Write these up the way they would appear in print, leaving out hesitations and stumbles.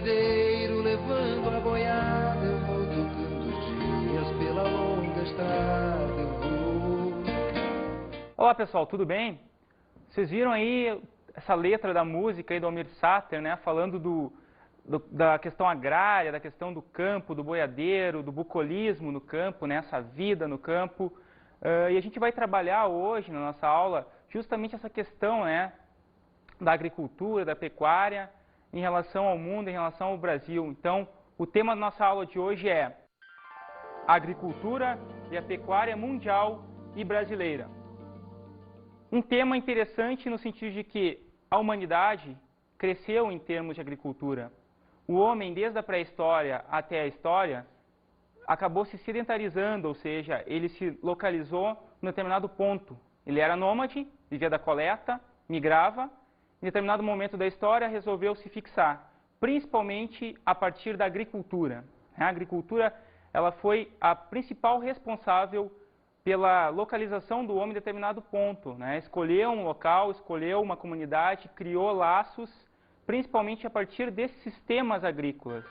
boiadeiro levando a boiada, eu vou tocando os dias pela longa estrada, eu vou. Olá pessoal, tudo bem? Vocês viram aí essa letra da música aí do Almir Sater, né? Falando da questão agrária, da questão do campo, do boiadeiro, do bucolismo no campo, né? Essa vida no campo. E a gente vai trabalhar hoje na nossa aula justamente essa questão, né? Da agricultura, da pecuária, em relação ao mundo, em relação ao Brasil. Então, o tema da nossa aula de hoje é a agricultura e a pecuária mundial e brasileira. Um tema interessante no sentido de que a humanidade cresceu em termos de agricultura. O homem, desde a pré-história até a história, acabou se sedentarizando, ou seja, ele se localizou em determinado ponto. Ele era nômade, vivia da coleta, migrava. Em determinado momento da história, resolveu se fixar, principalmente a partir da agricultura. A agricultura ela foi a principal responsável pela localização do homem em determinado ponto, né? Escolheu um local, escolheu uma comunidade, criou laços, principalmente a partir desses sistemas agrícolas.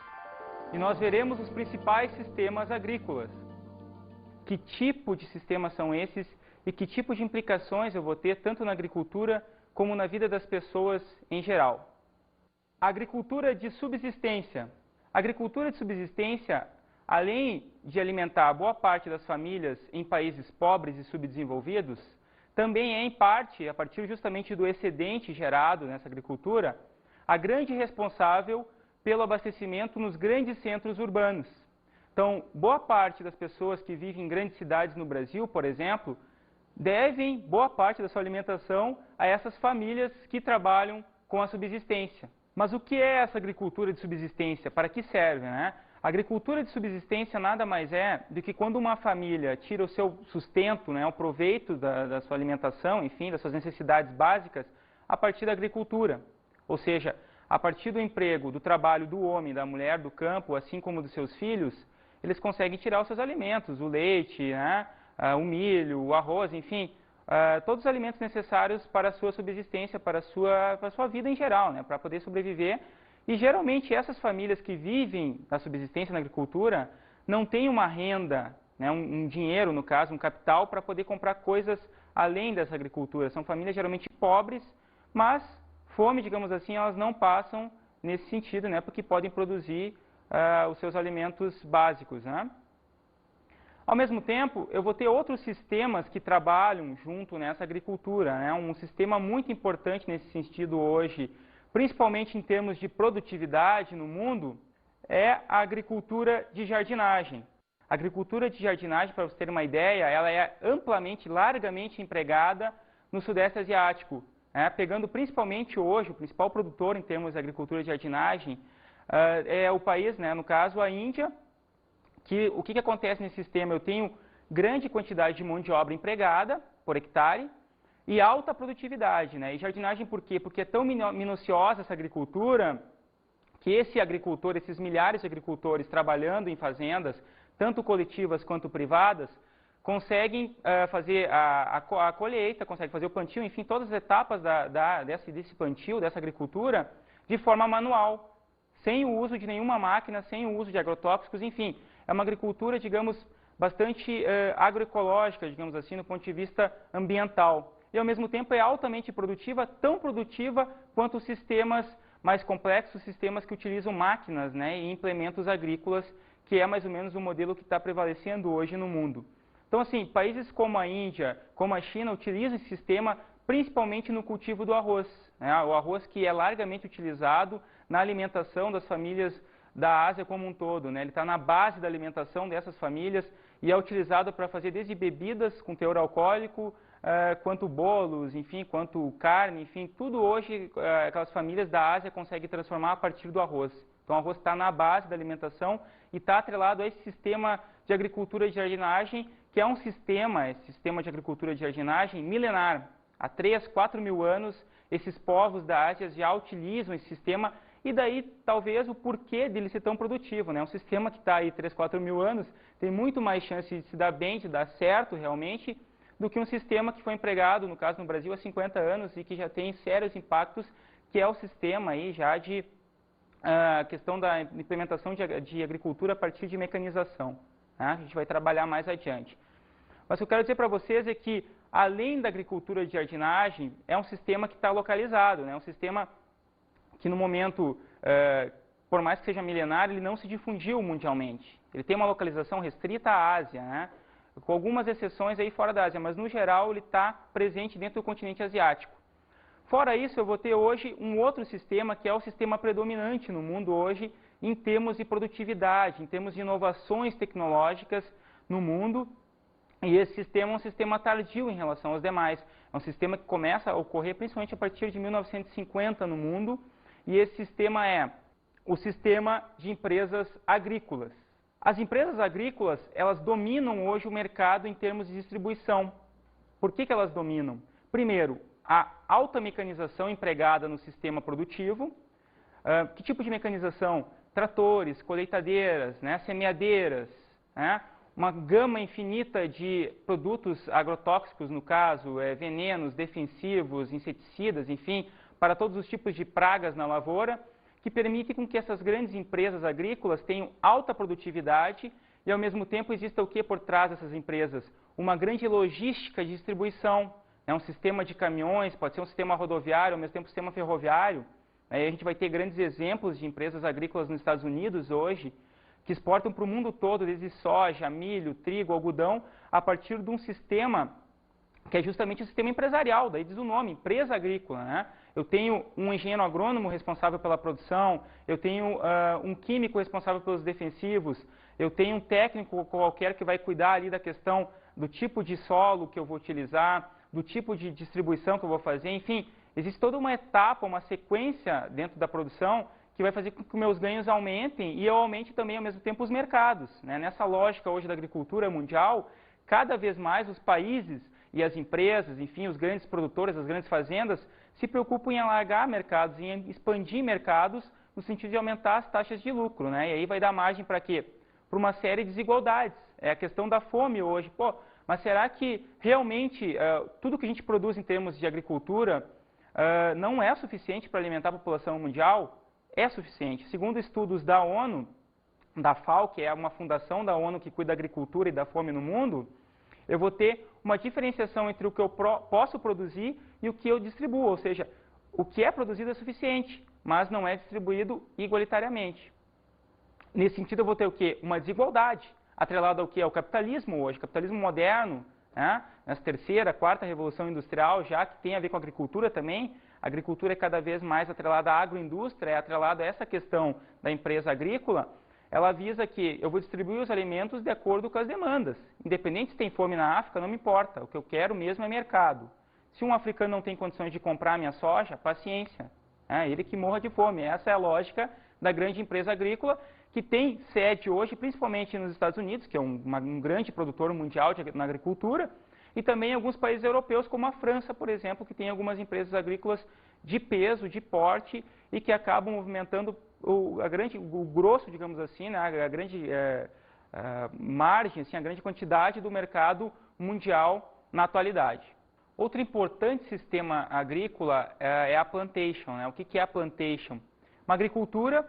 E nós veremos os principais sistemas agrícolas. Que tipo de sistemas são esses e que tipo de implicações eu vou ter tanto na agricultura como na vida das pessoas em geral. A agricultura de subsistência. A agricultura de subsistência, além de alimentar boa parte das famílias em países pobres e subdesenvolvidos, também é, em parte, a partir justamente do excedente gerado nessa agricultura, a grande responsável pelo abastecimento nos grandes centros urbanos. Então, boa parte das pessoas que vivem em grandes cidades no Brasil, por exemplo, devem boa parte da sua alimentação a essas famílias que trabalham com a subsistência. Mas o que é essa agricultura de subsistência? Para que serve, né? A agricultura de subsistência nada mais é do que quando uma família tira o seu sustento, né, o proveito da sua alimentação, enfim, das suas necessidades básicas, a partir da agricultura. Ou seja, a partir do emprego, do trabalho do homem, da mulher, do campo, assim como dos seus filhos, eles conseguem tirar os seus alimentos, o leite, né, o milho, o arroz, enfim, todos os alimentos necessários para a sua subsistência, para a sua vida em geral, né, para poder sobreviver. E geralmente essas famílias que vivem na subsistência na agricultura não têm uma renda, né, um dinheiro, no caso, um capital, para poder comprar coisas além dessa agricultura. São famílias geralmente pobres, mas fome, digamos assim, elas não passam nesse sentido, né, porque podem produzir os seus alimentos básicos, né? Ao mesmo tempo, eu vou ter outros sistemas que trabalham junto nessa agricultura, né? Um sistema muito importante nesse sentido hoje, principalmente em termos de produtividade no mundo, é a agricultura de jardinagem. A agricultura de jardinagem, para você ter uma ideia, ela é amplamente, largamente empregada no Sudeste Asiático, né? Pegando principalmente hoje, o principal produtor em termos de agricultura de jardinagem é o país, né? No caso, a Índia. O que acontece nesse sistema? Eu tenho grande quantidade de mão de obra empregada por hectare e alta produtividade, né? E jardinagem por quê? Porque é tão minuciosa essa agricultura que esses milhares de agricultores trabalhando em fazendas, tanto coletivas quanto privadas, conseguem fazer a colheita, conseguem fazer o plantio, enfim, todas as etapas desse plantio, dessa agricultura, de forma manual, sem o uso de nenhuma máquina, sem o uso de agrotóxicos, enfim. É uma agricultura, digamos, bastante agroecológica, digamos assim, do ponto de vista ambiental. E, ao mesmo tempo, é altamente produtiva, tão produtiva quanto os sistemas mais complexos, sistemas que utilizam máquinas, né, e implementos agrícolas, que é mais ou menos o modelo que está prevalecendo hoje no mundo. Então, assim, países como a Índia, como a China, utilizam esse sistema principalmente no cultivo do arroz, né, o arroz que é largamente utilizado na alimentação das famílias da Ásia como um todo, né? Ele está na base da alimentação dessas famílias e é utilizado para fazer desde bebidas com teor alcoólico, quanto bolos, enfim, quanto carne, enfim, tudo hoje aquelas famílias da Ásia conseguem transformar a partir do arroz. Então o arroz está na base da alimentação e está atrelado a esse sistema de agricultura de jardinagem, que é esse sistema de agricultura de jardinagem milenar. Há 3, 4 mil anos, esses povos da Ásia já utilizam esse sistema. E daí, talvez, o porquê dele ser tão produtivo, né? Um sistema que está aí 3, 4 mil anos tem muito mais chance de se dar bem, de dar certo realmente, do que um sistema que foi empregado, no caso no Brasil, há 50 anos e que já tem sérios impactos, que é o sistema aí já de a questão da implementação de agricultura a partir de mecanização. Né? A gente vai trabalhar mais adiante. Mas o que eu quero dizer para vocês é que, além da agricultura de jardinagem, é um sistema que está localizado, né? Um sistema que no momento, por mais que seja milenário, ele não se difundiu mundialmente. Ele tem uma localização restrita à Ásia, né? Com algumas exceções aí fora da Ásia, mas no geral ele está presente dentro do continente asiático. Fora isso, eu vou ter hoje um outro sistema que é o sistema predominante no mundo hoje em termos de produtividade, em termos de inovações tecnológicas no mundo. E esse sistema é um sistema tardio em relação aos demais. É um sistema que começa a ocorrer principalmente a partir de 1950 no mundo. E esse sistema é o sistema de empresas agrícolas. As empresas agrícolas, elas dominam hoje o mercado em termos de distribuição. Por que elas dominam? Primeiro, a alta mecanização empregada no sistema produtivo. Que tipo de mecanização? Tratores, colheitadeiras, né, semeadeiras, né, uma gama infinita de produtos agrotóxicos, no caso, venenos, defensivos, inseticidas, enfim, para todos os tipos de pragas na lavoura, que permitem com que essas grandes empresas agrícolas tenham alta produtividade e, ao mesmo tempo, exista o que por trás dessas empresas? Uma grande logística de distribuição, um sistema de caminhões, pode ser um sistema rodoviário, ao mesmo tempo um sistema ferroviário. Aí a gente vai ter grandes exemplos de empresas agrícolas nos Estados Unidos hoje, que exportam para o mundo todo, desde soja, milho, trigo, algodão, a partir de um sistema que é justamente o sistema empresarial, daí diz o nome, empresa agrícola, né? Eu tenho um engenheiro agrônomo responsável pela produção, eu tenho um químico responsável pelos defensivos, eu tenho um técnico qualquer que vai cuidar ali da questão do tipo de solo que eu vou utilizar, do tipo de distribuição que eu vou fazer, enfim, existe toda uma etapa, uma sequência dentro da produção que vai fazer com que meus ganhos aumentem e eu aumente também ao mesmo tempo os mercados, né? Nessa lógica hoje da agricultura mundial, cada vez mais os países e as empresas, enfim, os grandes produtores, as grandes fazendas, se preocupam em alargar mercados, em expandir mercados no sentido de aumentar as taxas de lucro, né? E aí vai dar margem para quê? Para uma série de desigualdades. É a questão da fome hoje. Pô, mas será que realmente tudo que a gente produz em termos de agricultura não é suficiente para alimentar a população mundial? É suficiente. Segundo estudos da ONU, da FAO, que é uma fundação da ONU que cuida da agricultura e da fome no mundo, eu vou ter uma diferenciação entre o que eu posso produzir e o que eu distribuo, ou seja, o que é produzido é suficiente, mas não é distribuído igualitariamente. Nesse sentido, eu vou ter o quê? Uma desigualdade, atrelada ao que é o capitalismo hoje, capitalismo moderno, né? Nessa terceira, quarta revolução industrial, já que tem a ver com a agricultura também, a agricultura é cada vez mais atrelada à agroindústria, é atrelada a essa questão da empresa agrícola. Ela visa que eu vou distribuir os alimentos de acordo com as demandas. Independente se tem fome na África, não me importa. O que eu quero mesmo é mercado. Se um africano não tem condições de comprar a minha soja, paciência. Ele que morra de fome. Essa é a lógica da grande empresa agrícola, que tem sede hoje, principalmente nos Estados Unidos, que é um grande produtor mundial na agricultura, e também em alguns países europeus, como a França, por exemplo, que tem algumas empresas agrícolas de peso, de porte, e que acabam movimentando o grosso, digamos assim, né, a grande margem, assim, a grande quantidade do mercado mundial na atualidade. Outro importante sistema agrícola é a plantation, né? O que é a plantation? Uma agricultura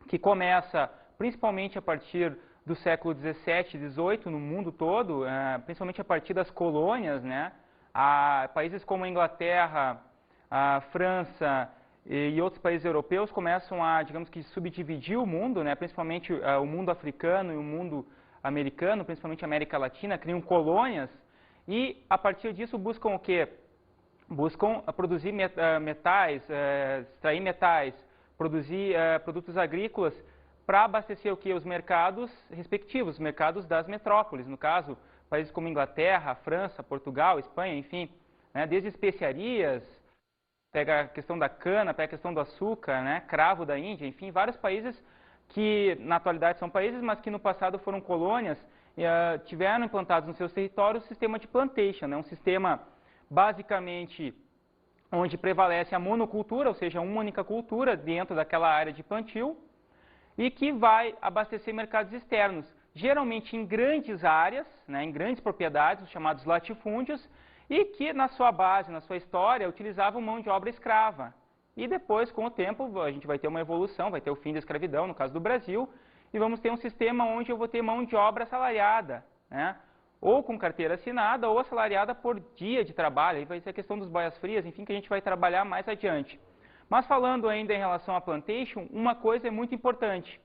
que começa principalmente a partir do século XVII, XVIII no mundo todo, principalmente a partir das colônias, né? Países como a Inglaterra, a França e outros países europeus começam a, digamos que, subdividir o mundo, né? Principalmente o mundo africano e o mundo americano, principalmente a América Latina, criam colônias e, a partir disso, buscam o quê? Buscam produzir metais, extrair metais, produzir produtos agrícolas para abastecer o quê? Os mercados respectivos, os mercados das metrópoles, no caso, países como Inglaterra, França, Portugal, Espanha, enfim, né? Desde especiarias, pega a questão da cana, pega a questão do açúcar, né? Cravo da Índia, enfim, vários países que na atualidade são países, mas que no passado foram colônias, tiveram implantados nos seus territórios o sistema de plantation, né? Um sistema basicamente onde prevalece a monocultura, ou seja, uma única cultura dentro daquela área de plantio, e que vai abastecer mercados externos, geralmente em grandes áreas, né, em grandes propriedades, os chamados latifúndios, e que na sua base, na sua história, utilizavam mão de obra escrava. e depois, com o tempo, a gente vai ter uma evolução, vai ter o fim da escravidão, no caso do Brasil, e vamos ter um sistema onde eu vou ter mão de obra assalariada, né? Ou com carteira assinada ou assalariada por dia de trabalho, aí vai ser a questão dos boias-frias, enfim, que a gente vai trabalhar mais adiante. Mas falando ainda em relação à plantation, uma coisa é muito importante.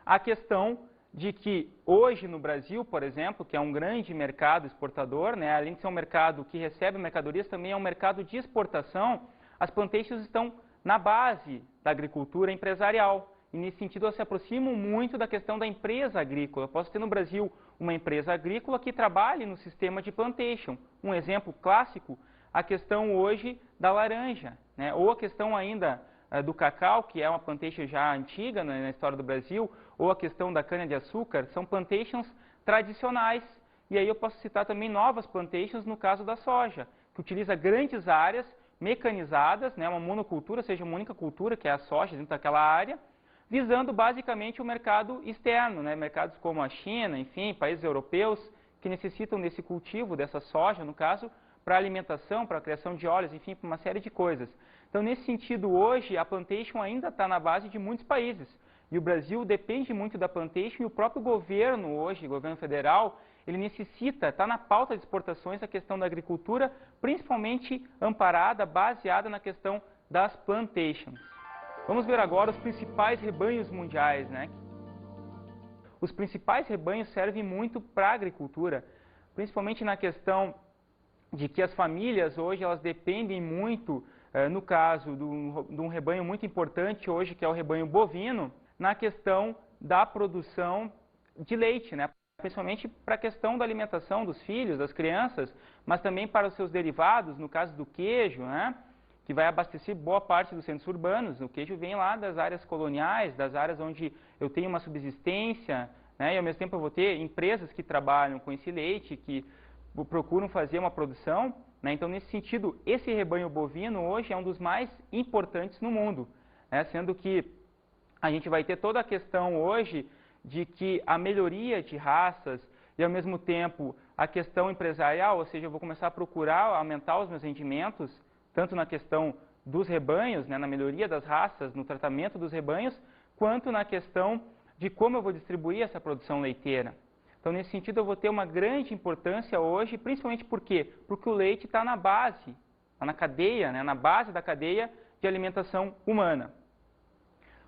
A questão de que hoje no Brasil, por exemplo, que é um grande mercado exportador, né, além de ser um mercado que recebe mercadorias, também é um mercado de exportação, as plantations estão na base da agricultura empresarial. E nesse sentido, elas se aproximam muito da questão da empresa agrícola. Eu posso ter no Brasil uma empresa agrícola que trabalhe no sistema de plantation. Um exemplo clássico, a questão hoje da laranja, né, ou a questão ainda do cacau, que é uma plantation já antiga na história do Brasil, ou a questão da cana-de-açúcar, são plantations tradicionais. E aí eu posso citar também novas plantations no caso da soja, que utiliza grandes áreas mecanizadas, né, uma monocultura, ou seja, uma única cultura, que é a soja dentro daquela área, visando basicamente o mercado externo, né, mercados como a China, enfim, países europeus, que necessitam desse cultivo, dessa soja, no caso, para alimentação, para a criação de óleos, enfim, para uma série de coisas. Então, nesse sentido, hoje, a plantation ainda está na base de muitos países. E o Brasil depende muito da plantation e o próprio governo hoje, o governo federal, ele necessita, está na pauta de exportações a questão da agricultura, principalmente amparada, baseada na questão das plantations. Vamos ver agora os principais rebanhos mundiais, né? Os principais rebanhos servem muito para a agricultura, principalmente na questão de que as famílias hoje elas dependem muito, no caso de um rebanho muito importante hoje, que é o rebanho bovino, na questão da produção de leite, né? Principalmente para a questão da alimentação dos filhos, das crianças, mas também para os seus derivados, no caso do queijo, né? Que vai abastecer boa parte dos centros urbanos. O queijo vem lá das áreas coloniais, das áreas onde eu tenho uma subsistência, né? E ao mesmo tempo eu vou ter empresas que trabalham com esse leite, que procuram fazer uma produção, né? Então, nesse sentido, esse rebanho bovino hoje é um dos mais importantes no mundo, né? Sendo que a gente vai ter toda a questão hoje de que a melhoria de raças e, ao mesmo tempo, a questão empresarial, ou seja, eu vou começar a procurar aumentar os meus rendimentos, tanto na questão dos rebanhos, né, na melhoria das raças, no tratamento dos rebanhos, quanto na questão de como eu vou distribuir essa produção leiteira. Então, nesse sentido, eu vou ter uma grande importância hoje, principalmente por quê? Porque o leite está na base, está na cadeia, né, na base da cadeia de alimentação humana.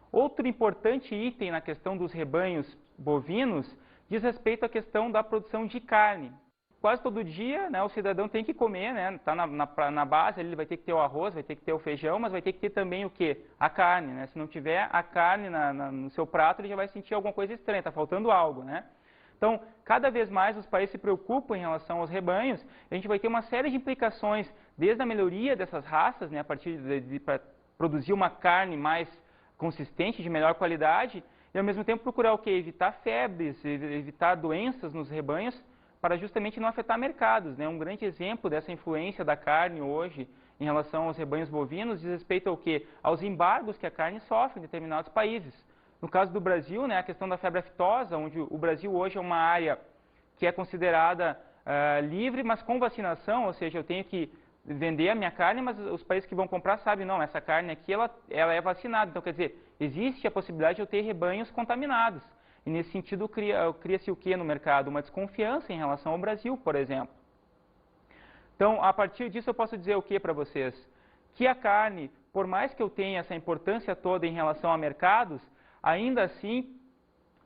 Outro importante item na questão dos rebanhos bovinos diz respeito à questão da produção de carne. Quase todo dia, né, o cidadão tem que comer, né, está na base, ele vai ter que ter o arroz, vai ter que ter o feijão, mas vai ter que ter também o quê? A carne, né? Se não tiver a carne no seu prato, ele já vai sentir alguma coisa estranha, está faltando algo, né? Então, cada vez mais os países se preocupam em relação aos rebanhos, a gente vai ter uma série de implicações, desde a melhoria dessas raças, né, a partir para produzir uma carne mais consistente, de melhor qualidade, e ao mesmo tempo procurar o quê? Evitar febres, evitar doenças nos rebanhos, para justamente não afetar mercados, né? Um grande exemplo dessa influência da carne hoje em relação aos rebanhos bovinos diz respeito ao quê? Aos embargos que a carne sofre em determinados países. No caso do Brasil, né, a questão da febre aftosa, onde o Brasil hoje é uma área que é considerada livre, mas com vacinação, ou seja, eu tenho que vender a minha carne, mas os países que vão comprar sabem, não, essa carne aqui ela é vacinada. Então, quer dizer, existe a possibilidade de eu ter rebanhos contaminados. E nesse sentido, cria-se o que no mercado? Uma desconfiança em relação ao Brasil, por exemplo. Então, a partir disso, eu posso dizer o que para vocês? Que a carne, por mais que eu tenha essa importância toda em relação a mercados, ainda assim,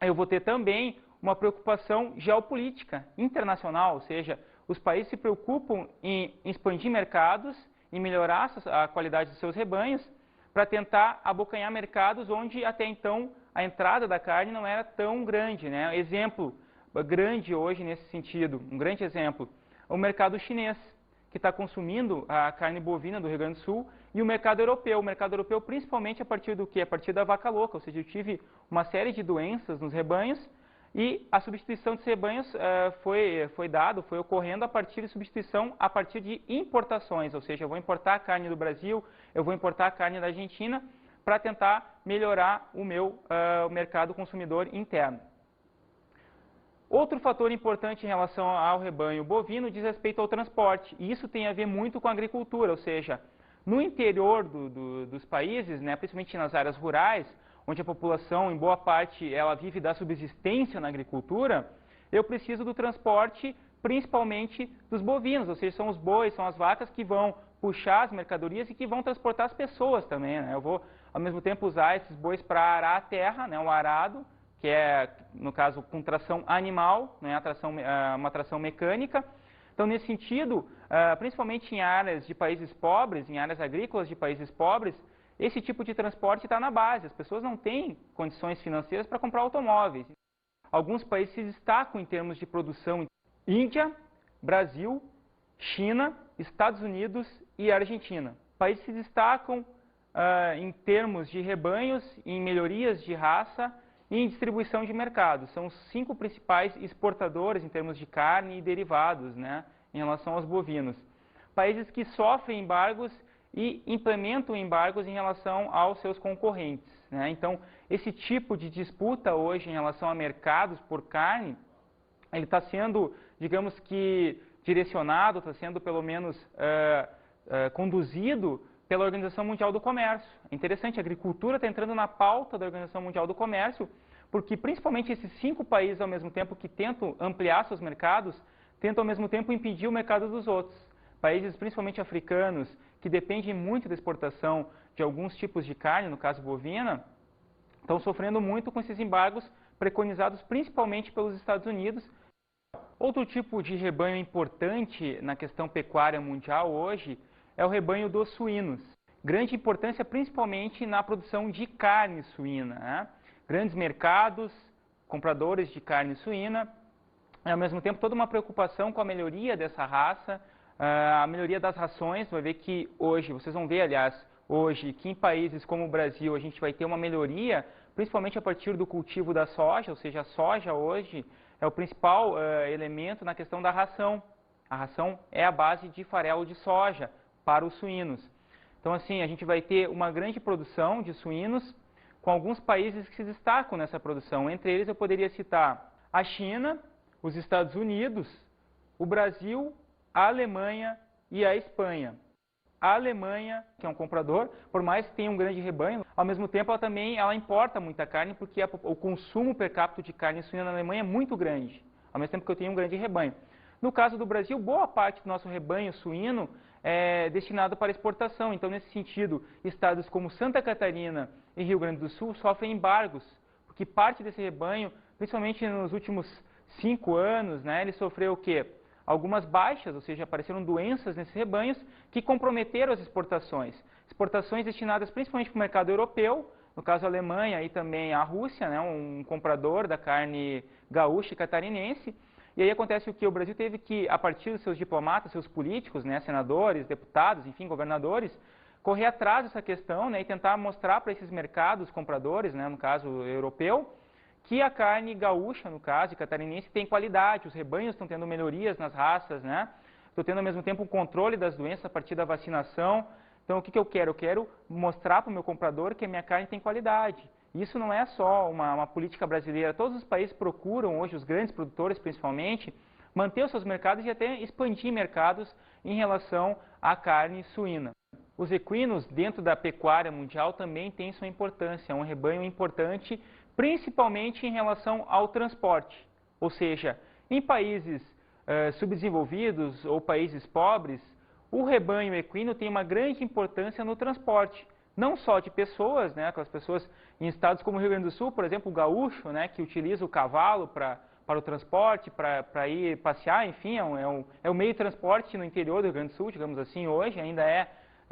eu vou ter também uma preocupação geopolítica, internacional, ou seja, os países se preocupam em expandir mercados, em melhorar a qualidade dos seus rebanhos, para tentar abocanhar mercados onde até então a entrada da carne não era tão grande, né? Exemplo grande hoje nesse sentido, um grande exemplo, o mercado chinês, que está consumindo a carne bovina do Rio Grande do Sul, e o mercado europeu principalmente a partir do quê? A partir da vaca louca, ou seja, eu tive uma série de doenças nos rebanhos, e a substituição desses rebanhos foi ocorrendo a partir de substituição a partir de importações, ou seja, eu vou importar a carne do Brasil, eu vou importar a carne da Argentina para tentar melhorar o meu mercado consumidor interno. Outro fator importante em relação ao rebanho bovino diz respeito ao transporte, e isso tem a ver muito com a agricultura, ou seja, No interior dos países, né, principalmente nas áreas rurais, onde a população, em boa parte, ela vive da subsistência na agricultura, eu preciso do transporte principalmente dos bovinos, ou seja, são os bois, são as vacas que vão puxar as mercadorias e que vão transportar as pessoas também, né? Eu vou, ao mesmo tempo, usar esses bois para arar a terra, né, o arado, que é, no caso, com tração animal, né, uma tração mecânica. Então, nesse sentido, principalmente em áreas de países pobres, em áreas agrícolas de países pobres, esse tipo de transporte está na base. As pessoas não têm condições financeiras para comprar automóveis. Alguns países se destacam em termos de produção: Índia, Brasil, China, Estados Unidos e Argentina. Países se destacam em termos de rebanhos, em melhorias de raça e em distribuição de mercado. São os 5 principais exportadores em termos de carne e derivados, né, em relação aos bovinos. Países que sofrem embargos e implementam embargos em relação aos seus concorrentes, né? Então, esse tipo de disputa hoje em relação a mercados por carne, ele está sendo, digamos que, direcionado, está sendo pelo menos conduzido pela Organização Mundial do Comércio. É interessante, a agricultura está entrando na pauta da Organização Mundial do Comércio, porque principalmente esses 5 países, ao mesmo tempo que tentam ampliar seus mercados, tentam ao mesmo tempo impedir o mercado dos outros. Países principalmente africanos, que dependem muito da exportação de alguns tipos de carne, no caso bovina, estão sofrendo muito com esses embargos preconizados principalmente pelos Estados Unidos. Outro tipo de rebanho importante na questão pecuária mundial hoje é o rebanho dos suínos. Grande importância principalmente na produção de carne suína, né? Grandes mercados, compradores de carne suína, e ao mesmo tempo toda uma preocupação com a melhoria dessa raça, a melhoria das rações. Vai ver que hoje, vocês vão ver aliás, hoje que em países como o Brasil a gente vai ter uma melhoria, principalmente a partir do cultivo da soja, ou seja, a soja hoje é o principal elemento na questão da ração. A ração é a base de farelo de soja para os suínos. Então, assim, a gente vai ter uma grande produção de suínos com alguns países que se destacam nessa produção. Entre eles eu poderia citar a China, os Estados Unidos, o Brasil, a Alemanha e a Espanha. A Alemanha, que é um comprador, por mais que tenha um grande rebanho, ao mesmo tempo ela importa muita carne, porque o consumo per capita de carne suína na Alemanha é muito grande, ao mesmo tempo que eu tenho um grande rebanho. No caso do Brasil, boa parte do nosso rebanho suíno é destinado para exportação. Então, nesse sentido, estados como Santa Catarina e Rio Grande do Sul sofrem embargos, porque parte desse rebanho, principalmente nos últimos 5 anos, né, ele sofreu o quê? Algumas baixas, ou seja, apareceram doenças nesses rebanhos que comprometeram as exportações. Exportações destinadas principalmente para o mercado europeu, no caso a Alemanha e também a Rússia, né, um comprador da carne gaúcha e catarinense. E aí acontece o que? O Brasil teve que, a partir dos seus diplomatas, seus políticos, né, senadores, deputados, enfim, governadores, correr atrás dessa questão, né, e tentar mostrar para esses mercados compradores, né, no caso europeu, que a carne gaúcha, no caso, e catarinense, tem qualidade, os rebanhos estão tendo melhorias nas raças, né? Estou tendo ao mesmo tempo um controle das doenças a partir da vacinação. Então, o que eu quero? Eu quero mostrar para o meu comprador que a minha carne tem qualidade. Isso não é só uma política brasileira. Todos os países procuram hoje, os grandes produtores principalmente, manter os seus mercados e até expandir mercados em relação à carne suína. Os equinos, dentro da pecuária mundial, também têm sua importância. É um rebanho importante, principalmente em relação ao transporte. Ou seja, em países subdesenvolvidos ou países pobres, o rebanho equino tem uma grande importância no transporte. Não só de pessoas, né, aquelas pessoas em estados como o Rio Grande do Sul, por exemplo, o gaúcho, né, que utiliza o cavalo para o transporte, para ir passear, enfim, é um meio de transporte no interior do Rio Grande do Sul, digamos assim, hoje ainda é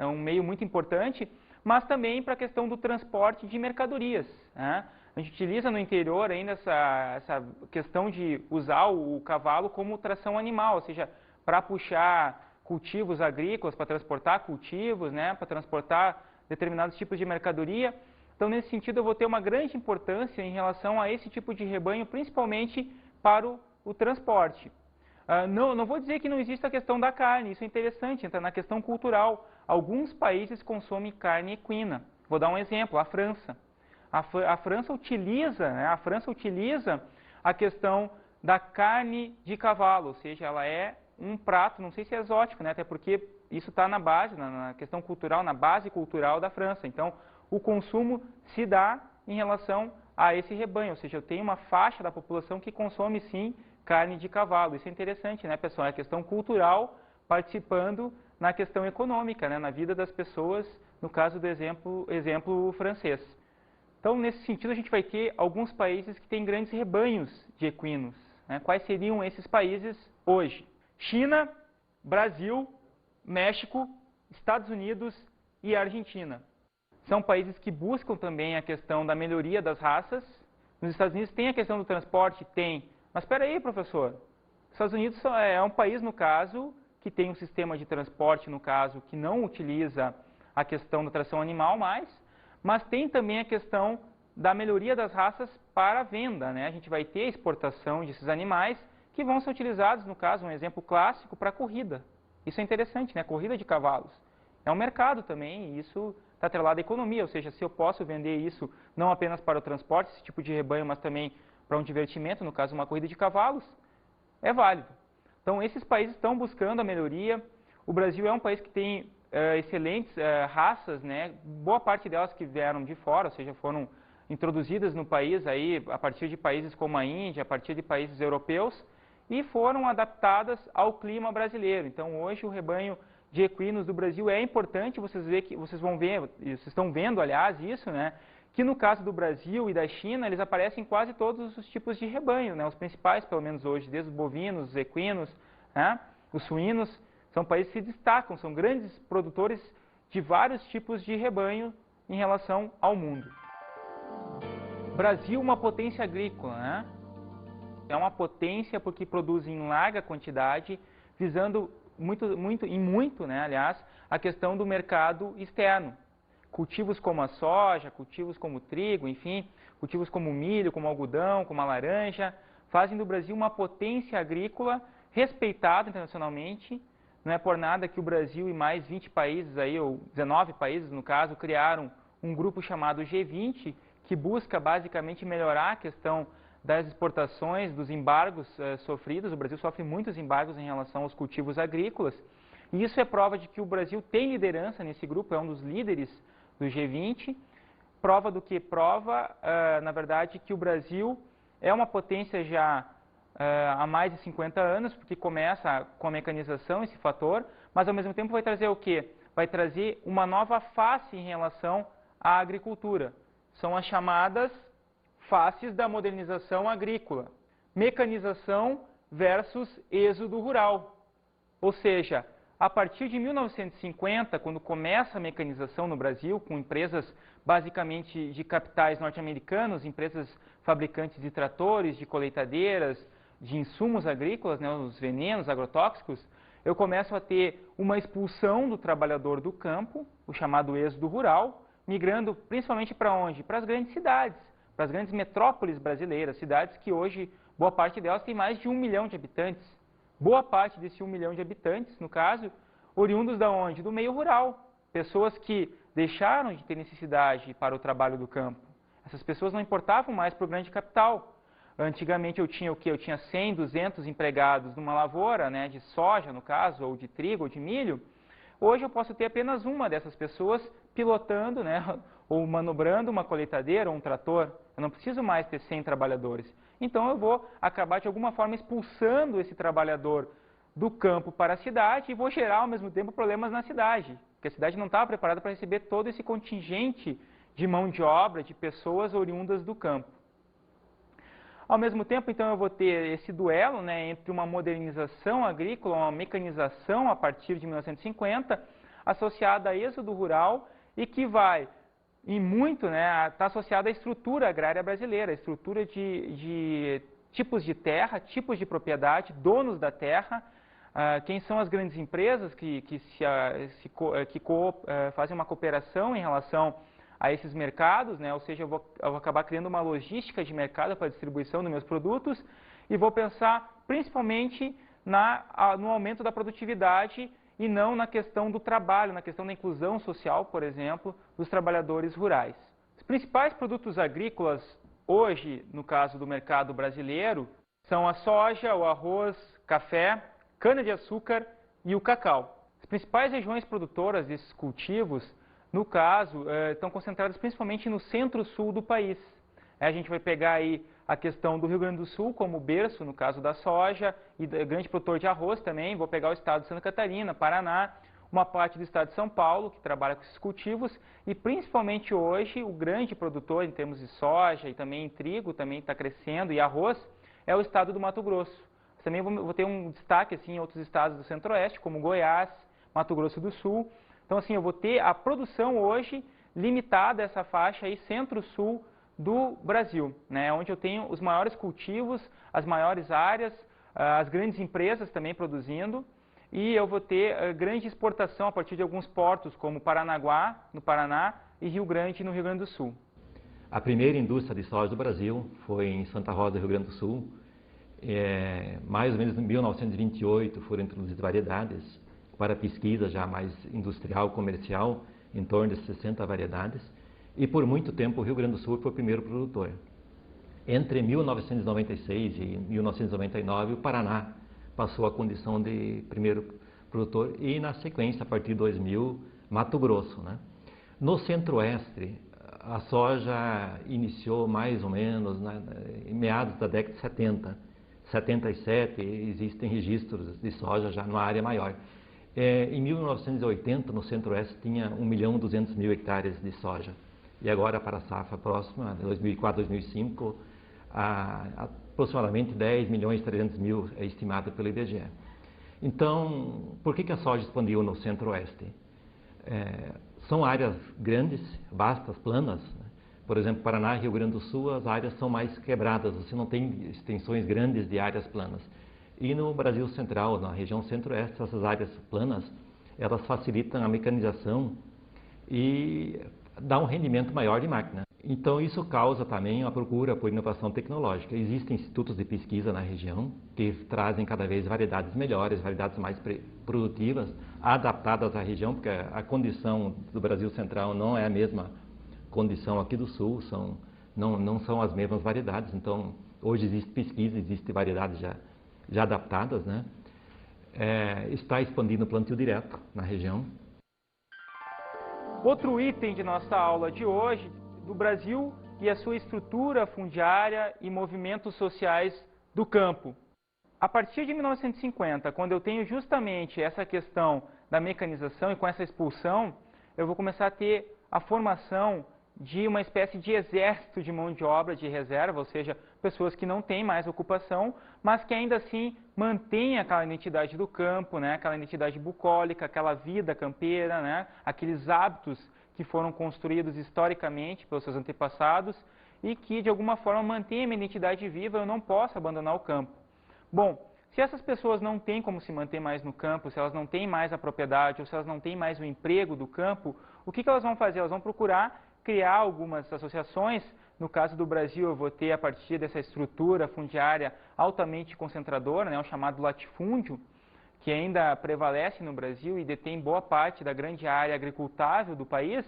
um meio muito importante, mas também para a questão do transporte de mercadorias, né? A gente utiliza no interior ainda essa questão de usar o cavalo como tração animal, ou seja, para puxar cultivos agrícolas, para transportar cultivos, né, para transportar determinados tipos de mercadoria. Então, nesse sentido, eu vou ter uma grande importância em relação a esse tipo de rebanho, principalmente para o transporte. Não vou dizer que não existe a questão da carne, isso é interessante, entra na questão cultural. Alguns países consomem carne equina. Vou dar um exemplo, a França. A França utiliza, né, a questão da carne de cavalo, ou seja, ela é um prato, não sei se é exótico, né? Até porque isso está na base, na questão cultural, na base cultural da França. Então, o consumo se dá em relação a esse rebanho, ou seja, eu tenho uma faixa da população que consome sim carne de cavalo. Isso é interessante, né, pessoal? É a questão cultural participando na questão econômica, né, na vida das pessoas, no caso do exemplo francês. Então, nesse sentido, a gente vai ter alguns países que têm grandes rebanhos de equinos, né? Quais seriam esses países hoje? China, Brasil, México, Estados Unidos e Argentina. São países que buscam também a questão da melhoria das raças. Nos Estados Unidos tem a questão do transporte? Tem. Mas espera aí, professor. Os Estados Unidos é um país, no caso, que tem um sistema de transporte, no caso, que não utiliza a questão da tração animal mais, mas tem também a questão da melhoria das raças para a venda, né? A gente vai ter a exportação desses animais que vão ser utilizados, no caso, um exemplo clássico, para a corrida. Isso é interessante, né? Corrida de cavalos. É um mercado também, e isso está atrelado à economia, ou seja, se eu posso vender isso não apenas para o transporte, esse tipo de rebanho, mas também para um divertimento, no caso, uma corrida de cavalos, é válido. Então, esses países estão buscando a melhoria. O Brasil é um país que tem excelentes raças, né? Boa parte delas que vieram de fora, ou seja, foram introduzidas no país aí, a partir de países como a Índia, a partir de países europeus, e foram adaptadas ao clima brasileiro. Então, hoje, o rebanho de equinos do Brasil é importante, vocês estão vendo, aliás, isso, né? Que no caso do Brasil e da China, eles aparecem em quase todos os tipos de rebanho, né? Os principais, pelo menos hoje, desde os bovinos, os equinos, né? Os suínos, são países que se destacam, são grandes produtores de vários tipos de rebanho em relação ao mundo. Brasil, uma potência agrícola, né? É uma potência porque produz em larga quantidade, visando muito, né, aliás, a questão do mercado externo. Cultivos como a soja, cultivos como o trigo, enfim, cultivos como o milho, como o algodão, como a laranja, fazem do Brasil uma potência agrícola respeitada internacionalmente. Não é por nada que o Brasil e mais 20 países, aí, ou 19 países no caso, criaram um grupo chamado G20, que busca basicamente melhorar a questão das exportações, dos embargos sofridos. O Brasil sofre muitos embargos em relação aos cultivos agrícolas. E isso é prova de que o Brasil tem liderança nesse grupo, é um dos líderes do G20. Prova do que? Prova, na verdade, que o Brasil é uma potência já há mais de 50 anos, porque começa com a mecanização, esse fator, mas ao mesmo tempo vai trazer o quê? Vai trazer uma nova face em relação à agricultura. São as chamadas faces da modernização agrícola. Mecanização versus êxodo rural. Ou seja, a partir de 1950, quando começa a mecanização no Brasil, com empresas basicamente de capitais norte-americanos, empresas fabricantes de tratores, de colheitadeiras, de insumos agrícolas, né, os venenos agrotóxicos, eu começo a ter uma expulsão do trabalhador do campo, o chamado êxodo rural, migrando principalmente para onde? Para as grandes cidades, para as grandes metrópoles brasileiras, cidades que hoje, boa parte delas tem mais de 1 milhão de habitantes. Boa parte desse 1 milhão de habitantes, no caso, oriundos da onde? Do meio rural. Pessoas que deixaram de ter necessidade para o trabalho do campo. Essas pessoas não importavam mais para o grande capital. Antigamente eu tinha o quê? Eu tinha 100, 200 empregados numa lavoura, né, de soja, no caso, ou de trigo, ou de milho. Hoje eu posso ter apenas uma dessas pessoas pilotando, né, ou manobrando uma colheitadeira ou um trator. Eu não preciso mais ter 100 trabalhadores. Então eu vou acabar de alguma forma expulsando esse trabalhador do campo para a cidade e vou gerar ao mesmo tempo problemas na cidade, porque a cidade não estava preparada para receber todo esse contingente de mão de obra, de pessoas oriundas do campo. Ao mesmo tempo, então, eu vou ter esse duelo, né, entre uma modernização agrícola, uma mecanização a partir de 1950, associada a êxodo rural e que vai, em muito, né, está associada à estrutura agrária brasileira, a estrutura de tipos de terra, tipos de propriedade, donos da terra, quem são as grandes empresas que fazem uma cooperação em relação a esses mercados, né? Ou seja, eu vou acabar criando uma logística de mercado para a distribuição dos meus produtos e vou pensar principalmente no aumento da produtividade e não na questão do trabalho, na questão da inclusão social, por exemplo, dos trabalhadores rurais. Os principais produtos agrícolas hoje, no caso do mercado brasileiro, são a soja, o arroz, café, cana-de-açúcar e o cacau. As principais regiões produtoras desses cultivos, no caso, estão concentradas principalmente no centro-sul do país. A gente vai pegar aí a questão do Rio Grande do Sul como berço, no caso da soja, e grande produtor de arroz também. Vou pegar o estado de Santa Catarina, Paraná, uma parte do estado de São Paulo, que trabalha com esses cultivos, e principalmente hoje, o grande produtor em termos de soja e também em trigo, também está crescendo, e arroz, é o estado do Mato Grosso. Também vou ter um destaque assim, em outros estados do Centro-Oeste, como Goiás, Mato Grosso do Sul. Então, assim, eu vou ter a produção hoje limitada a essa faixa aí, centro-sul do Brasil, né, onde eu tenho os maiores cultivos, as maiores áreas, as grandes empresas também produzindo, e eu vou ter grande exportação a partir de alguns portos, como Paranaguá, no Paraná, e Rio Grande, no Rio Grande do Sul. A primeira indústria de soja do Brasil foi em Santa Rosa, Rio Grande do Sul. Mais ou menos em 1928 foram introduzidas variedades para pesquisa já mais industrial, comercial, em torno de 60 variedades. E por muito tempo o Rio Grande do Sul foi o primeiro produtor. Entre 1996 e 1999 o Paraná passou a condição de primeiro produtor e na sequência, a partir de 2000, Mato Grosso, né? No Centro-Oeste, a soja iniciou mais ou menos em meados da década de 70, 77, existem registros de soja já numa área maior. Em 1980, no Centro-Oeste, tinha 1.200.000 hectares de soja. E agora, para a safra próxima, 2004-2005, aproximadamente 10.300.000 é estimado pelo IBGE. Então, por que a soja expandiu no Centro-Oeste? São áreas grandes, vastas, planas. Né? Por exemplo, Paraná e Rio Grande do Sul, as áreas são mais quebradas, você não tem extensões grandes de áreas planas. E no Brasil Central, na região Centro-Oeste, essas áreas planas, elas facilitam a mecanização e dá um rendimento maior de máquina. Então isso causa também a procura por inovação tecnológica. Existem institutos de pesquisa na região que trazem cada vez variedades melhores, variedades mais produtivas, adaptadas à região, porque a condição do Brasil Central não é a mesma condição aqui do Sul, não são as mesmas variedades. Então hoje existe pesquisa, existe variedades já adaptadas, né? Está expandindo o plantio direto na região. Outro item de nossa aula de hoje, do Brasil e a sua estrutura fundiária e movimentos sociais do campo. A partir de 1950, quando eu tenho justamente essa questão da mecanização e com essa expulsão, eu vou começar a ter a formação de uma espécie de exército de mão de obra de reserva, ou seja, pessoas que não têm mais ocupação, mas que ainda assim mantêm aquela identidade do campo, né? Aquela identidade bucólica, aquela vida campeira, né? Aqueles hábitos que foram construídos historicamente pelos seus antepassados e que de alguma forma mantêm a minha identidade viva, eu não posso abandonar o campo. Bom, se essas pessoas não têm como se manter mais no campo, se elas não têm mais a propriedade ou se elas não têm mais o emprego do campo, o que elas vão fazer? Elas vão procurar criar algumas associações. No caso do Brasil, eu vou ter, a partir dessa estrutura fundiária altamente concentradora, né, o chamado latifúndio, que ainda prevalece no Brasil e detém boa parte da grande área agricultável do país,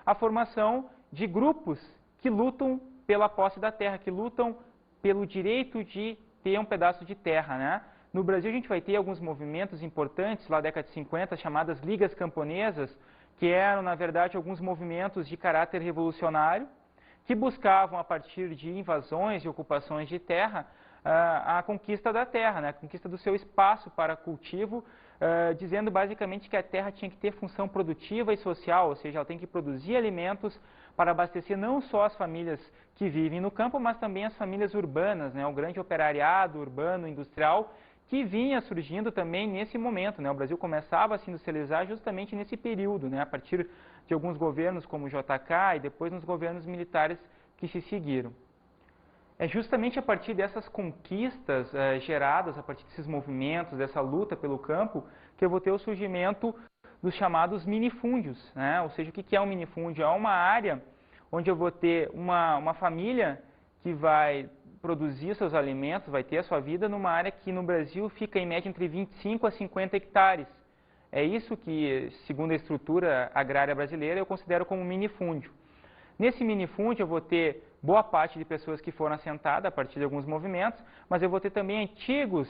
a formação de grupos que lutam pela posse da terra, que lutam pelo direito de ter um pedaço de terra, né? No Brasil, a gente vai ter alguns movimentos importantes, lá na década de 50, chamadas ligas camponesas, que eram, na verdade, alguns movimentos de caráter revolucionário, que buscavam, a partir de invasões e ocupações de terra, a conquista da terra, né? A conquista do seu espaço para cultivo, dizendo basicamente que a terra tinha que ter função produtiva e social, ou seja, ela tem que produzir alimentos para abastecer não só as famílias que vivem no campo, mas também as famílias urbanas, né? O grande operariado urbano, industrial, que vinha surgindo também nesse momento, né? O Brasil começava a se industrializar justamente nesse período, né? A partir de alguns governos como o JK e depois nos governos militares que se seguiram. É justamente a partir dessas conquistas geradas, a partir desses movimentos, dessa luta pelo campo, que eu vou ter o surgimento dos chamados minifúndios, né? Ou seja, o que é um minifúndio? É uma área onde eu vou ter uma família que vai produzir seus alimentos, vai ter a sua vida numa área que no Brasil fica em média entre 25 a 50 hectares. É isso que, segundo a estrutura agrária brasileira, eu considero como minifúndio. Nesse minifúndio eu vou ter boa parte de pessoas que foram assentadas a partir de alguns movimentos, mas eu vou ter também antigos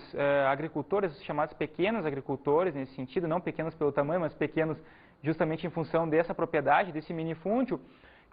agricultores, chamados pequenos agricultores, nesse sentido, não pequenos pelo tamanho, mas pequenos justamente em função dessa propriedade, desse minifúndio,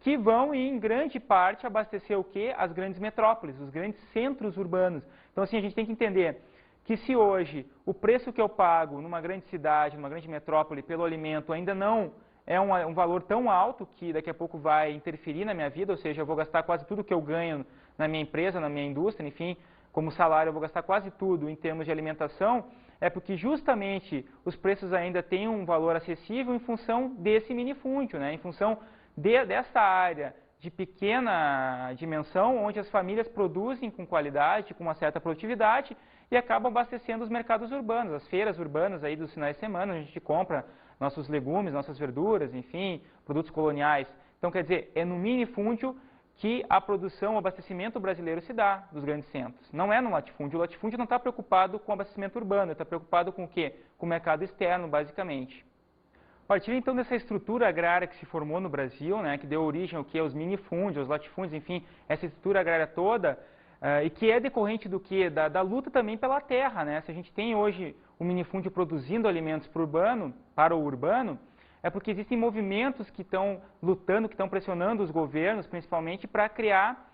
que vão, em grande parte, abastecer o quê? As grandes metrópoles, os grandes centros urbanos. Então, assim, a gente tem que entender que se hoje o preço que eu pago numa grande cidade, numa grande metrópole, pelo alimento ainda não é um valor tão alto que daqui a pouco vai interferir na minha vida, ou seja, eu vou gastar quase tudo que eu ganho na minha empresa, na minha indústria, enfim, como salário eu vou gastar quase tudo em termos de alimentação, é porque justamente os preços ainda têm um valor acessível em função desse minifúndio, né? Em função dessa área de pequena dimensão, onde as famílias produzem com qualidade, com uma certa produtividade e acabam abastecendo os mercados urbanos, as feiras urbanas aí dos finais de semana, a gente compra nossos legumes, nossas verduras, enfim, produtos coloniais. Então, quer dizer, é no minifúndio que a produção, o abastecimento brasileiro se dá dos grandes centros. Não é no latifúndio. O latifúndio não está preocupado com o abastecimento urbano, ele está preocupado com o quê? Com o mercado externo, basicamente. A partir então dessa estrutura agrária que se formou no Brasil, né, que deu origem ao quê? Aos minifúndios, aos latifúndios, enfim, essa estrutura agrária toda, e que é decorrente do quê? Da luta também pela terra, né? Se a gente tem hoje o minifúndio produzindo alimentos para o urbano, é porque existem movimentos que estão lutando, que estão pressionando os governos, principalmente, para criar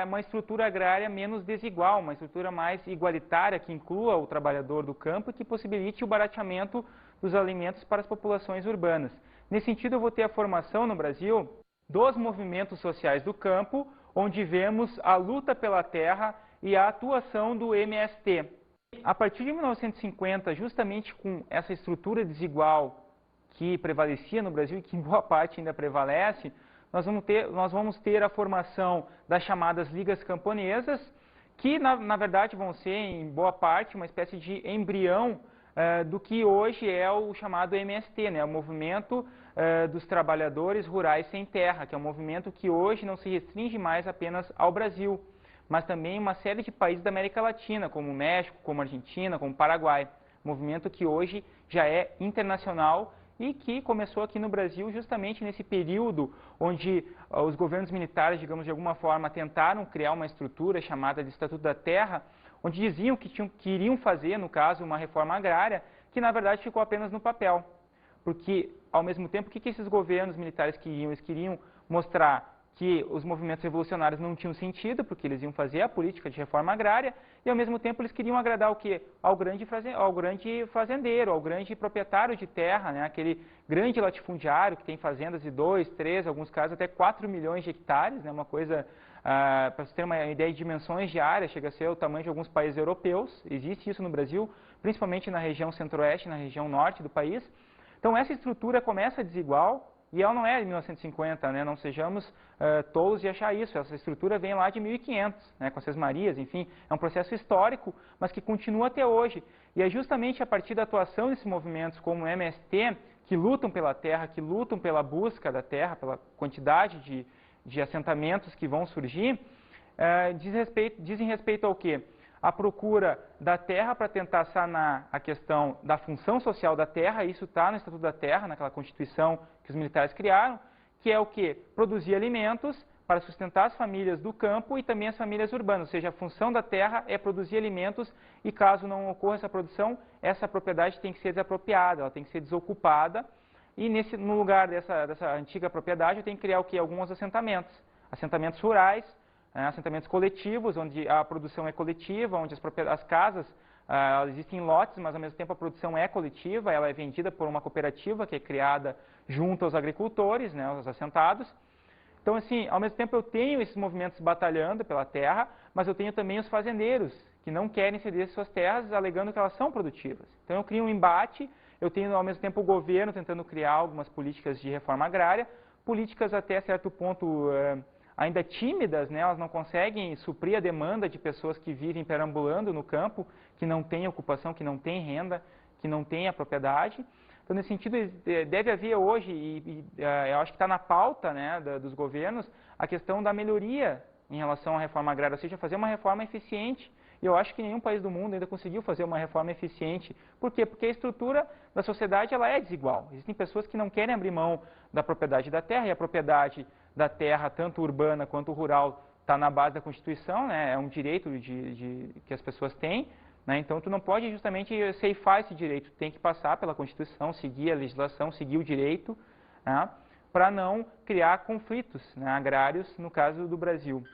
uma estrutura agrária menos desigual, uma estrutura mais igualitária, que inclua o trabalhador do campo e que possibilite o barateamento dos alimentos para as populações urbanas. Nesse sentido, eu vou ter a formação no Brasil dos movimentos sociais do campo, onde vemos a luta pela terra e a atuação do MST. A partir de 1950, justamente com essa estrutura desigual que prevalecia no Brasil e que em boa parte ainda prevalece, nós vamos ter a formação das chamadas ligas camponesas, que na verdade vão ser, em boa parte, uma espécie de embrião do que hoje é o chamado MST, né? O Movimento dos Trabalhadores Rurais Sem Terra, que é um movimento que hoje não se restringe mais apenas ao Brasil, mas também uma série de países da América Latina, como o México, como a Argentina, como o Paraguai. Movimento que hoje já é internacional e que começou aqui no Brasil justamente nesse período onde os governos militares, digamos, de alguma forma, tentaram criar uma estrutura chamada de Estatuto da Terra, onde diziam que iriam fazer, no caso, uma reforma agrária, que na verdade ficou apenas no papel. Porque, ao mesmo tempo, o que esses governos militares queriam? Eles queriam mostrar que os movimentos revolucionários não tinham sentido, porque eles iam fazer a política de reforma agrária, e ao mesmo tempo eles queriam agradar o quê? Ao grande fazendeiro, ao grande proprietário de terra, né? Aquele grande latifundiário que tem fazendas de 2, 3, alguns casos até 4 milhões de hectares, né? Uma coisa, para você ter uma ideia de dimensões de área, chega a ser o tamanho de alguns países europeus, existe isso no Brasil, principalmente na região centro-oeste, na região norte do país. Então essa estrutura começa desigual, e ela não é de 1950, né? Não sejamos tolos de achar isso. Essa estrutura vem lá de 1500, né? Com as Sesmarias, enfim. É um processo histórico, mas que continua até hoje. E é justamente a partir da atuação desses movimentos como o MST, que lutam pela terra, que lutam pela busca da terra, pela quantidade de assentamentos que vão surgir, dizem respeito ao quê? A procura da terra para tentar sanar a questão da função social da terra, isso está no Estatuto da Terra, naquela Constituição que os militares criaram, que é o quê? Produzir alimentos para sustentar as famílias do campo e também as famílias urbanas, ou seja, a função da terra é produzir alimentos e caso não ocorra essa produção, essa propriedade tem que ser desapropriada, ela tem que ser desocupada e no lugar dessa antiga propriedade eu tenho que criar o quê? Alguns assentamentos rurais, assentamentos coletivos, onde a produção é coletiva, onde as casas existem em lotes, mas ao mesmo tempo a produção é coletiva, ela é vendida por uma cooperativa que é criada junto aos agricultores, né, os assentados. Então, assim, ao mesmo tempo eu tenho esses movimentos batalhando pela terra, mas eu tenho também os fazendeiros, que não querem ceder suas terras, alegando que elas são produtivas. Então eu crio um embate, eu tenho ao mesmo tempo o governo tentando criar algumas políticas de reforma agrária, políticas até certo ponto ainda tímidas, né? Elas não conseguem suprir a demanda de pessoas que vivem perambulando no campo, que não têm ocupação, que não têm renda, que não têm a propriedade. Então, nesse sentido, deve haver hoje, eu acho que está na pauta, né, dos governos, a questão da melhoria em relação à reforma agrária, ou seja, fazer uma reforma eficiente E eu acho que nenhum país do mundo ainda conseguiu fazer uma reforma eficiente. Por quê? Porque a estrutura da sociedade ela é desigual. Existem pessoas que não querem abrir mão da propriedade da terra, e a propriedade da terra, tanto urbana quanto rural, está na base da Constituição, né? É um direito que as pessoas têm. Né? Então, tu não pode justamente ceifar esse direito, tu tem que passar pela Constituição, seguir a legislação, seguir o direito, né? Para não criar conflitos, né, agrários, no caso do Brasil.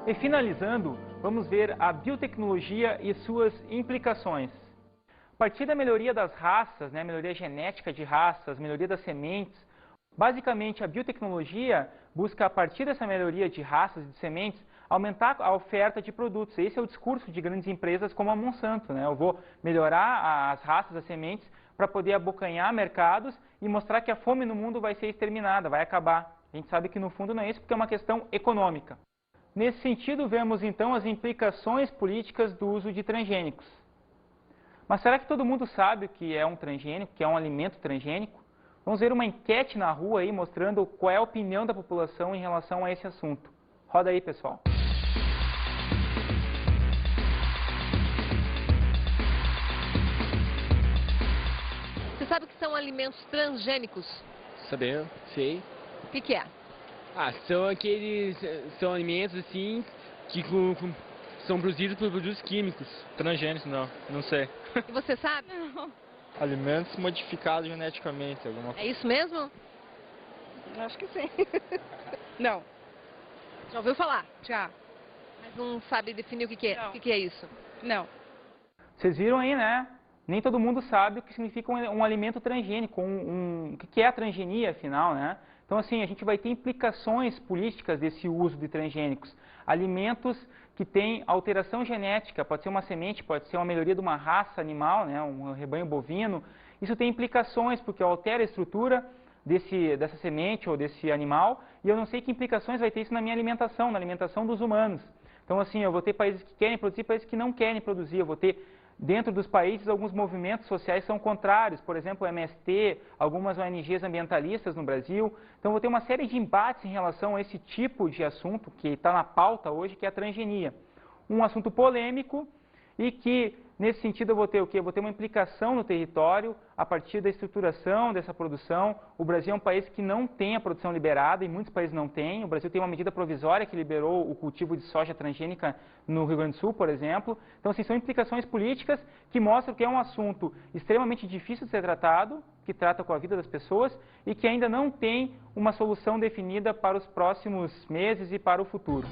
E finalizando, vamos ver a biotecnologia e suas implicações. A partir da melhoria das raças, né, melhoria genética de raças, melhoria das sementes, basicamente a biotecnologia busca, a partir dessa melhoria de raças e de sementes, aumentar a oferta de produtos. Esse é o discurso de grandes empresas como a Monsanto, né? Eu vou melhorar as raças, as sementes, para poder abocanhar mercados e mostrar que a fome no mundo vai ser exterminada, vai acabar. A gente sabe que no fundo não é isso, porque é uma questão econômica. Nesse sentido, vemos então as implicações políticas do uso de transgênicos. Mas será que todo mundo sabe o que é um transgênico, o que é um alimento transgênico? Vamos ver uma enquete na rua aí mostrando qual é a opinião da população em relação a esse assunto. Roda aí, pessoal. Você sabe o que são alimentos transgênicos? Sabendo, sei. O que é? São alimentos assim que são produzidos por produtos químicos. Transgênicos, não sei. E você sabe? Alimentos modificados geneticamente, alguma coisa. É isso mesmo? Acho que sim. Não. Já ouviu falar? Já. Mas não sabe definir o que é? Não. O que é isso? Não. Vocês viram aí, né? Nem todo mundo sabe o que significa um alimento transgênico, o que é a transgenia, afinal, né? Então, assim, a gente vai ter implicações políticas desse uso de transgênicos. Alimentos que têm alteração genética, pode ser uma semente, pode ser uma melhoria de uma raça animal, né? Um rebanho bovino. Isso tem implicações, porque altera a estrutura dessa semente ou desse animal, e eu não sei que implicações vai ter isso na minha alimentação, na alimentação dos humanos. Então, assim, eu vou ter países que querem produzir, países que não querem produzir. Eu vou ter, dentro dos países, alguns movimentos sociais são contrários, por exemplo, o MST, algumas ONGs ambientalistas no Brasil. Então, eu vou ter uma série de embates em relação a esse tipo de assunto que está na pauta hoje, que é a transgenia. Um assunto polêmico e que, nesse sentido, eu vou ter o quê? Eu vou ter uma implicação no território a partir da estruturação dessa produção. O Brasil é um país que não tem a produção liberada, e muitos países não têm. O Brasil tem uma medida provisória que liberou o cultivo de soja transgênica no Rio Grande do Sul, por exemplo. Então, assim, são implicações políticas que mostram que é um assunto extremamente difícil de ser tratado, que trata com a vida das pessoas e que ainda não tem uma solução definida para os próximos meses e para o futuro.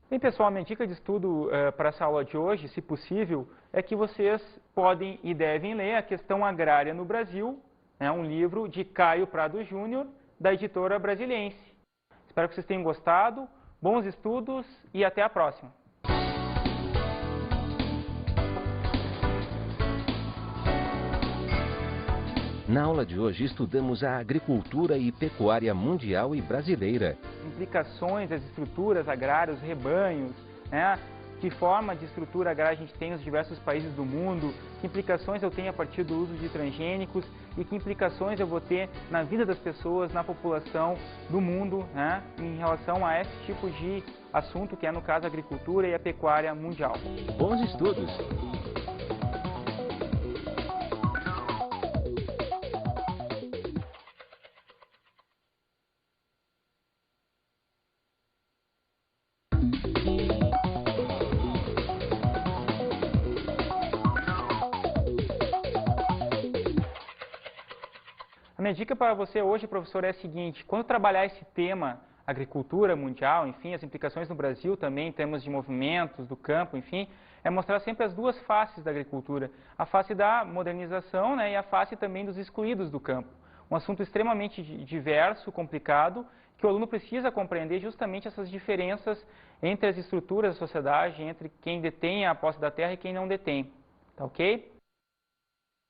Bem, pessoal, a minha dica de estudo para essa aula de hoje, se possível, é que vocês podem e devem ler A Questão Agrária no Brasil, né, um livro de Caio Prado Júnior, da editora Brasiliense. Espero que vocês tenham gostado, bons estudos e até a próxima. Na aula de hoje estudamos a agricultura e pecuária mundial e brasileira. Implicações das estruturas agrárias, os rebanhos, né? Que forma de estrutura agrária a gente tem nos diversos países do mundo, que implicações eu tenho a partir do uso de transgênicos e que implicações eu vou ter na vida das pessoas, na população do mundo, né? Em relação a esse tipo de assunto que é, no caso, a agricultura e a pecuária mundial. Bons estudos! A minha dica para você hoje, professor, é a seguinte: quando trabalhar esse tema, agricultura mundial, enfim, as implicações no Brasil também, em termos de movimentos, do campo, enfim, é mostrar sempre as duas faces da agricultura. A face da modernização, né, e a face também dos excluídos do campo. Um assunto extremamente diverso, complicado, que o aluno precisa compreender justamente essas diferenças entre as estruturas da sociedade, entre quem detém a posse da terra e quem não detém. Tá ok?